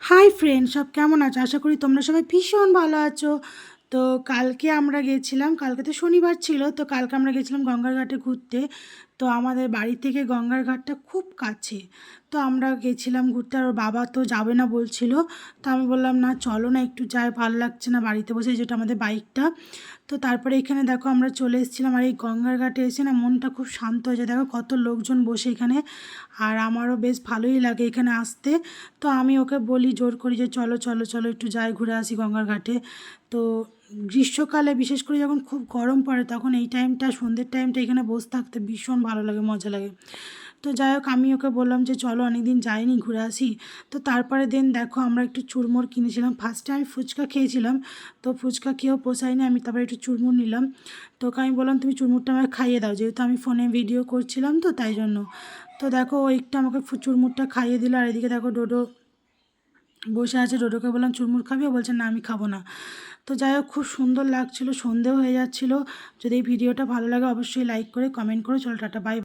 Hi friend, সব কেমন আছো? আশা করি তোমরা সবাই ভীষণ ভালো আছো। তো কালকে আমরা গেছিলাম, কালকে তো শনিবার ছিল, তো কালকে আমরা গেছিলাম গঙ্গার ঘাটে ঘুরতে। তো আমাদের বাড়ি থেকে গঙ্গার ঘাটটা খুব কাছে। তো আমরা গেছিলাম ঘুরতে, আর ওর বাবা তো যাবে না বলছিল। তো আমি বললাম না, চলো না একটু যাই, ভালো লাগছে না বাড়িতে বসে, যেটা আমাদের বাইকটা। তো তারপরে এখানে দেখো আমরা চলে এসেছিলাম, আর এই গঙ্গার ঘাটে এসে না মনটা খুব শান্ত হয়ে যায়। দেখো কত লোকজন বসে এখানে, আর আমারও বেশ ভালোই লাগে এখানে আসতে। তো আমি ওকে বলি, জোর করি যে চলো চলো চলো একটু যাই, ঘুরে আসি গঙ্গার ঘাটে। তো গ্রীষ্মকালে বিশেষ করে যখন খুব গরম পড়ে, তখন এই টাইমটা, সন্ধ্যের টাইমটা এখানে বসে থাকতে ভীষণ ভালো লাগে, মজা লাগে। তো যাই হোক, আমি ওকে বললাম যে চলো, অনেকদিন যাইনি, ঘুরে আসি। তো তারপরে দিন দেখো আমরা একটু চুরমুর কিনেছিলাম। ফার্স্টে আমি ফুচকা খেয়েছিলাম, তো ফুচকা খেয়েও পোষায়নি, আমি তারপরে একটু চুরমুর নিলাম। তো ওকে আমি বললাম তুমি চুরমুরটা আমাকে খাইয়ে দাও, যেহেতু আমি ফোনে ভিডিও করছিলাম, তো তাই জন্য। তো দেখো ও একটু আমাকে চুরমুরটা খাইয়ে দিল, আর এদিকে দেখো ডোডো বসে আছে। ডোডোকে বললাম চুরমুর খাবি, ও বলছে না আমি খাবো না। তো যাই হোক, খুব সুন্দর লাগছিলো, সন্ধেও হয়ে যাচ্ছিলো। যদি এই ভিডিওটা ভালো লাগে অবশ্যই লাইক করে কমেন্ট করে, চলো টাটা, বাই।